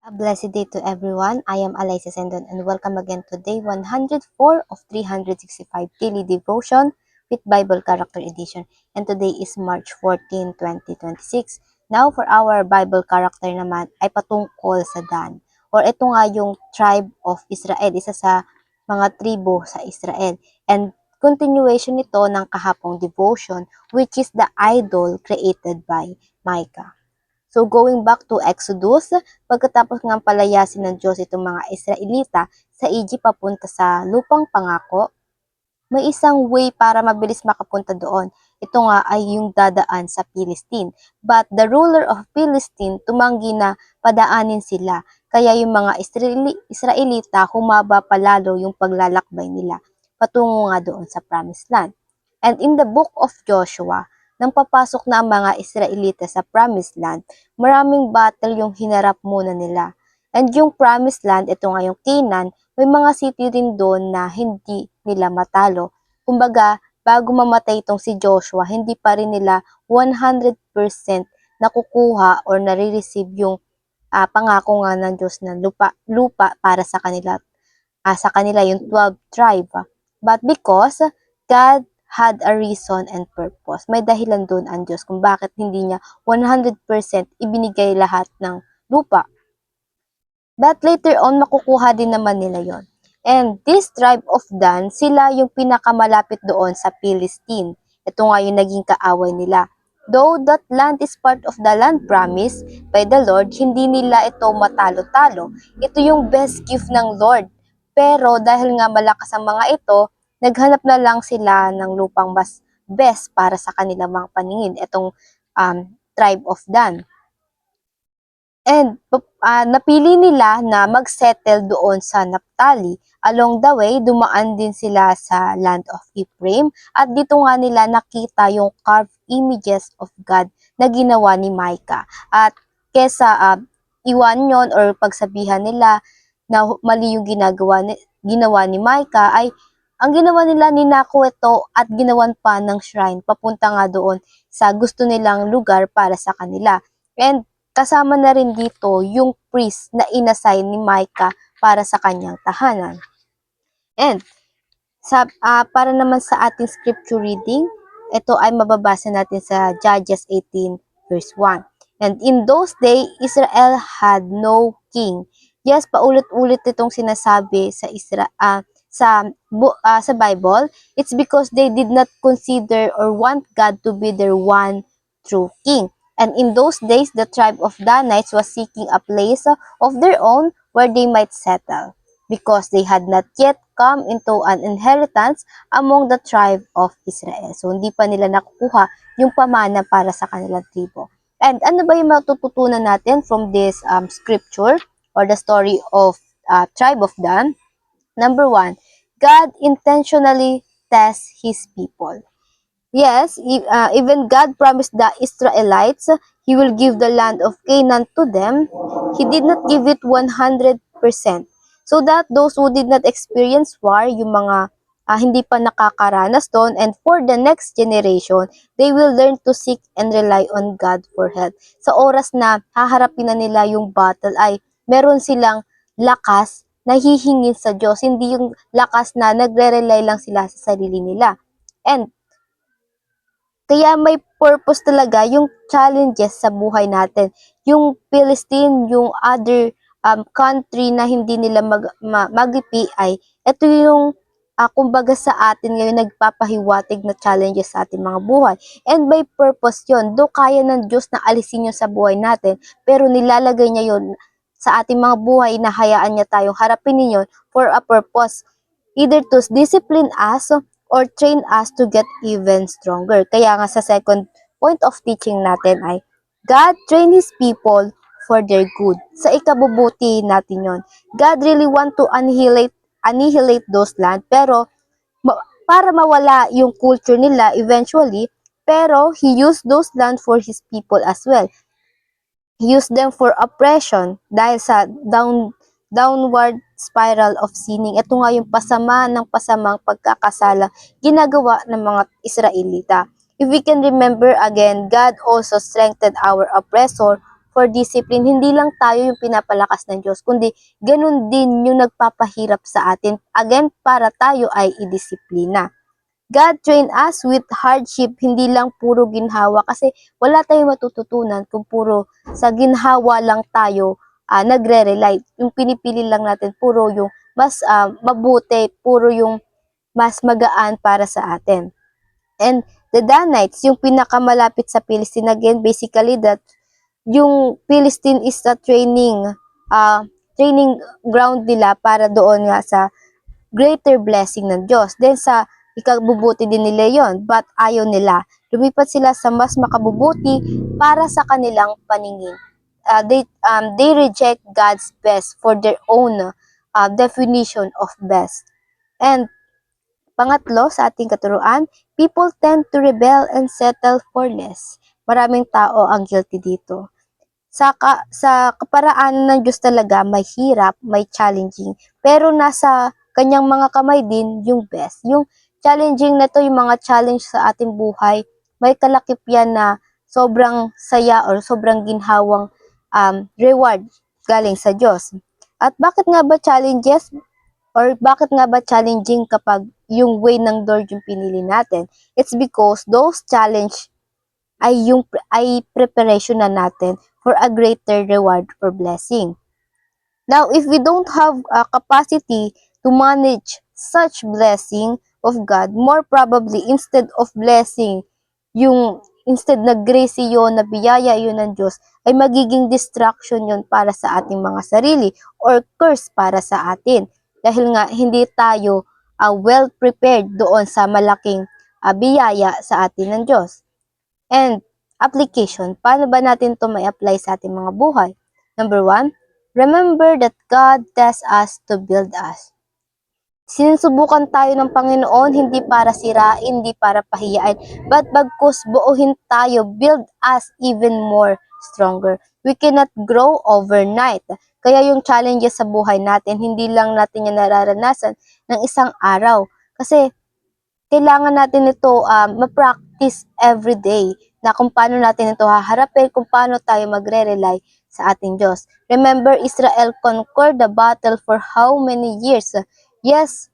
A blessed day to everyone. I am Alyssa Sendon and welcome again to day 104 of 365 Daily Devotion with Bible Character Edition. And today is March 14, 2026. Now for our Bible character naman ay patungkol sa Dan. Or ito nga yung tribe of Israel, isa sa mga tribo sa Israel. And continuation nito ng kahapong devotion which is the idol created by Micah. So going back to Exodus, pagkatapos ng palayasin ng Diyos itong mga Israelita sa Egypt papunta sa lupang pangako, may isang way para mabilis makapunta doon. Ito nga ay yung dadaan sa Palestine. But the ruler of Palestine tumanggi na padaanin sila. Kaya yung mga Israelita humaba palalo yung paglalakbay nila patungo nga doon sa Promised Land. And in the book of Joshua, nang papasok na ang mga Israelita sa Promised Land, maraming battle yung hinarap muna nila. And yung Promised Land, ito nga yung Canaan, may mga city rin doon na hindi nila matalo. Kumbaga, bago mamatay itong si Joshua, hindi pa rin nila 100% nakukuha or nare-receive yung pangako nga ng Diyos na lupa para sa kanila yung 12 tribe. But because God had a reason and purpose, may dahilan doon ang Diyos kung bakit hindi niya 100% ibinigay lahat ng lupa. But later on, makukuha din naman nila yon. And this tribe of Dan, sila yung pinakamalapit doon sa Palestine. Ito nga yung naging kaaway nila. Though that land is part of the land promised by the Lord, hindi nila ito matalo-talo. Ito yung best gift ng Lord. Pero dahil nga malakas ang mga ito, naghanap na lang sila ng lupang mas best para sa kanilang mga paningin. Itong tribe of Dan. And napili nila na mag-settle doon sa Naphtali. Along the way, dumaan din sila sa land of Ephraim at dito nga nila nakita yung carved images of God na ginawa ni Micah. At kesa iwan yon or pagsabihan nila na mali yung ginawa ni Micah, ay ang ginawa nila, ninako ito at ginawan pa ng shrine papunta nga doon sa gusto nilang lugar para sa kanila. And kasama na rin dito yung priest na inassign ni Micah para sa kanyang tahanan. And para naman sa ating scripture reading, ito ay mababasa natin sa Judges 18 verse 1. And in those days, Israel had no king. Yes, paulit-ulit itong sinasabi sa Bible. It's because they did not consider or want God to be their one true king. And in those days, the tribe of Danites was seeking a place of their own where they might settle, because they had not yet come into an inheritance among the tribe of Israel. So, hindi pa nila nakukuha yung pamana para sa kanilang tribo. And ano ba yung matututunan natin from this scripture or the story of tribe of Dan? Number 1, God intentionally tests His people. Yes, even God promised the Israelites He will give the land of Canaan to them. He did not give it 100%. So that those who did not experience war, yung mga hindi pa nakakaranas doon, and for the next generation, they will learn to seek and rely on God for help. Sa oras na haharapin na nila yung battle, ay meron silang lakas na hihingin sa Diyos, hindi yung lakas na nagre-rely lang sila sa sarili nila. And kaya may purpose talaga yung challenges sa buhay natin. Yung Palestine, yung other country na hindi nila magipi, ay ito yung kumbaga sa atin ngayon nagpapahiwatig na challenges sa ating mga buhay. And by purpose yon, do kaya ng Diyos na alisin yun sa buhay natin, pero nilalagay niya yun sa ating mga buhay na hayaan niya tayong harapin ninyo for a purpose. Either to discipline us or train us to get even stronger. Kaya nga sa second point of teaching natin ay God train His people for their good. Sa ikabubuti natin yon. God really want to annihilate those land, pero para mawala yung culture nila eventually, pero He used those land for His people as well. He used them for oppression dahil sa downward spiral of sinning. Ito nga yung pasama ng pasamang pagkakasala ginagawa ng mga Israelita. If we can remember again, God also strengthened our oppressor for discipline, hindi lang tayo yung pinapalakas ng Diyos, kundi ganun din yung nagpapahirap sa atin. Again, para tayo ay idisiplina. God train us with hardship, hindi lang puro ginhawa, kasi wala tayong matututunan kung puro sa ginhawa lang tayo nagre-rely. Yung pinipili lang natin puro yung mas mabuti, puro yung mas magaan para sa atin. And the Danites, yung pinakamalapit sa Philistine, again, basically that yung Philistine is a training ground nila para doon nga sa greater blessing ng Diyos. Then sa ikabubuti din nila yon, but ayaw nila. Lumipat sila sa mas makabubuti para sa kanilang paningin. They reject God's best for their own definition of best. And pangatlo, sa ating katuruan, people tend to rebel and settle for less. Maraming tao ang guilty dito. Sa kaparaanan ng Diyos talaga, may hirap, may challenging, pero nasa kanyang mga kamay din yung best. Yung challenging na to, yung mga challenge sa ating buhay, may kalakip yan na sobrang saya or sobrang ginhawang reward galing sa Diyos. At bakit nga ba challenges? Or bakit nga ba challenging kapag yung way ng Lord yung pinili natin? It's because those challenge ay preparation na natin for a greater reward or blessing. Now, if we don't have a capacity to manage such blessing of God, more probably instead of blessing, instead na grace yun, na biyaya yun ng Diyos, ay magiging distraction yun para sa ating mga sarili or curse para sa atin. Dahil nga hindi tayo well prepared doon sa malaking biyaya sa atin ng Diyos. And application, paano ba natin to may apply sa ating mga buhay? Number 1, remember that God tests us to build us. Sinusubukan tayo ng Panginoon hindi para sirain, hindi para pahiyain, but bagkus buuhin tayo, build us even more stronger. We cannot grow overnight. Kaya yung challenges sa buhay natin, hindi lang natin yan nararanasan ng isang araw. Kasi kailangan natin ito ma-practice every day na kung paano natin ito haharapin, kung paano tayo magre-rely sa ating Diyos. Remember, Israel conquered the battle for how many years? Yes,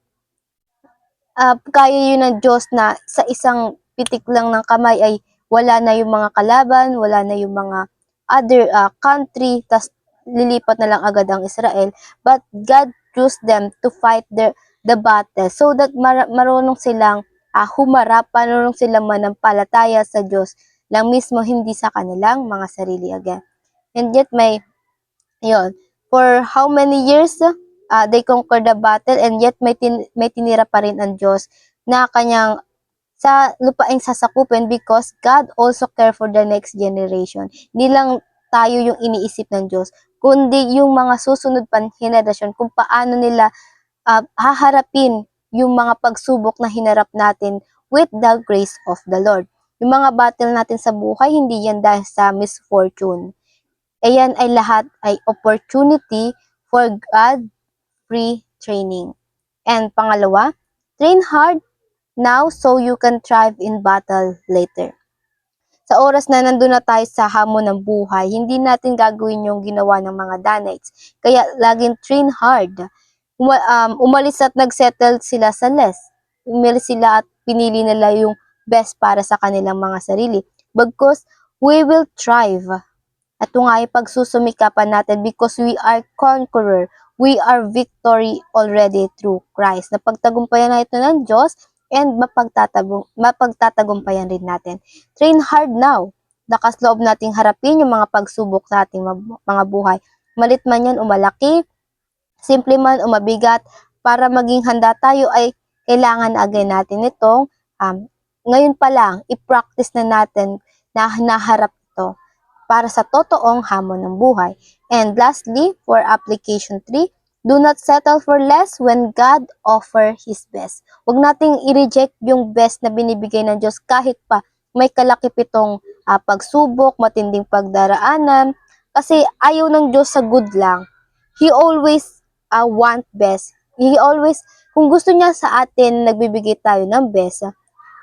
kaya yun ng Diyos na sa isang pitik lang ng kamay ay wala na yung mga kalaban, wala na yung mga other country, tas lilipat na lang agad ang Israel. But God chose them to fight the battle so that marunong silang humarap, marunong silang manampalataya sa Diyos lang mismo, hindi sa kanilang mga sarili again. And yet yun, for how many years they conquered the battle, and yet may tinira pa rin ang Diyos na kanyang sa lupaing sasakupin, because God also care for the next generation. Hindi lang tayo yung iniisip ng Diyos, kundi yung mga susunod pang henerasyon, kung paano nila haharapin yung mga pagsubok na hinarap natin with the grace of the Lord. Yung mga battle natin sa buhay, hindi yan dahil sa misfortune. Ayan ay lahat ay opportunity for God-free training. And pangalawa, train hard now so you can thrive in battle later. Sa oras na nandun na tayo sa hamon ng buhay, hindi natin gagawin yung ginawa ng mga Danites. Kaya laging train hard. Umalis at nagsettle sila sa less. Umalis sila at pinili nila yung best para sa kanilang mga sarili. Bagkus, we will thrive. At ito nga ay pagsusumikapan natin because we are conqueror. We are victory already through Christ. Napagtagumpayan na ito ng Diyos, and mapagtatagumpayan rin natin. Train hard now. Lakas loob nating harapin yung mga pagsubok sa ating mga buhay. Malit man yan o malaki, simple man o mabigat, para maging handa tayo ay kailangan again natin itong ngayon pa lang, i-practice na natin na naharap ito para sa totoong hamon ng buhay. And lastly, for application 3, do not settle for less when God offer His best. Huwag nating i-reject yung best na binibigay ng Diyos kahit pa may kalakip itong pagsubok, matinding pagdaraanan. Kasi ayaw ng Diyos sa good lang. He always want best. He always, kung gusto niya sa atin, nagbibigay tayo ng best,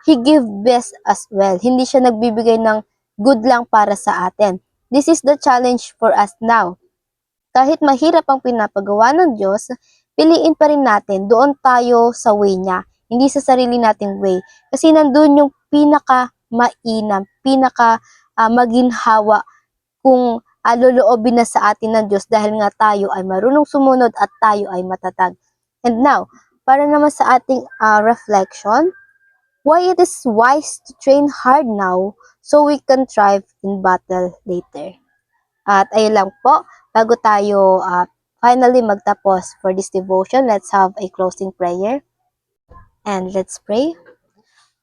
He give best as well. Hindi siya nagbibigay ng good lang para sa atin. This is the challenge for us now. Kahit mahirap ang pinapagawa ng Diyos, piliin pa rin natin doon tayo sa way niya, hindi sa sarili nating way. Kasi nandun yung pinaka mainam, pinaka maginhawa kung loloobin na sa atin ng Diyos dahil nga tayo ay marunong sumunod at tayo ay matatag. And now, para naman sa ating reflection, why it is wise to train hard now so we can thrive in battle later. At ayun lang po, bago tayo finally magtapos for this devotion, let's have a closing prayer. And let's pray.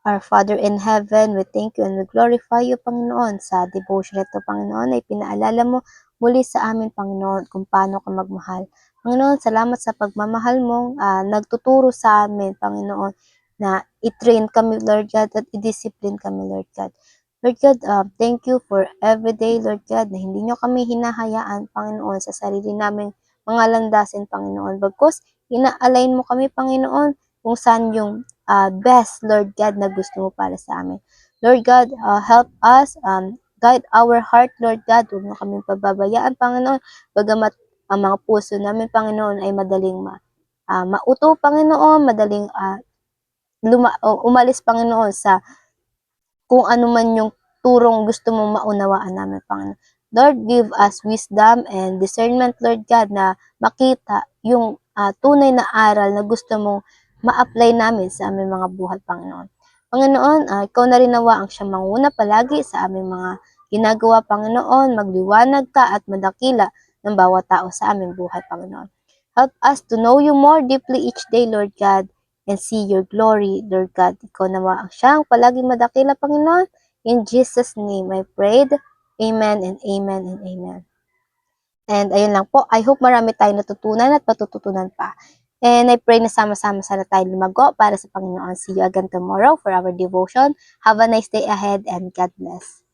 Our Father in heaven, we thank you and we glorify you, Panginoon. Sa devotion ito, Panginoon, ay pinaalala mo muli sa amin, Panginoon, kung paano ka magmahal. Panginoon, salamat sa pagmamahal mong nagtuturo sa amin, Panginoon, na i-train kami, Lord God, at i-discipline kami, Lord God. Lord God, thank you for everyday, Lord God, na hindi nyo kami hinahayaan, Panginoon, sa sarili naming mga landasin, Panginoon. Bagkus, ina-align mo kami, Panginoon, kung saan yung best, Lord God, na gusto mo para sa amin. Lord God, help us, guide our heart, Lord God. Huwag mo kaming pababayaan, Panginoon. Bagamat ang mga puso namin, Panginoon, ay madaling mauto, Panginoon, madaling umalis, Panginoon, sa kung ano man yung turong gusto mong maunawaan namin, Panginoon. Lord, give us wisdom and discernment, Lord God, na makita yung tunay na aral na gusto mong ma-apply namin sa aming mga buhay, Panginoon. Panginoon, ikaw na rin nawa ang siyang manguna palagi sa aming mga ginagawa, Panginoon. Magliwanag ka at madakila ng bawat tao sa aming buhay, Panginoon. Help us to know you more deeply each day, Lord God, and see your glory, Lord God. Ikaw nawa ang siyang palaging madakila, Panginoon. In Jesus' name I prayed. Amen and amen and amen. And ayun lang po. I hope marami tayong natutunan at matututunan pa. And I pray na sama-sama sana tayo lumago para sa Panginoon. See you again tomorrow for our devotion. Have a nice day ahead and God bless.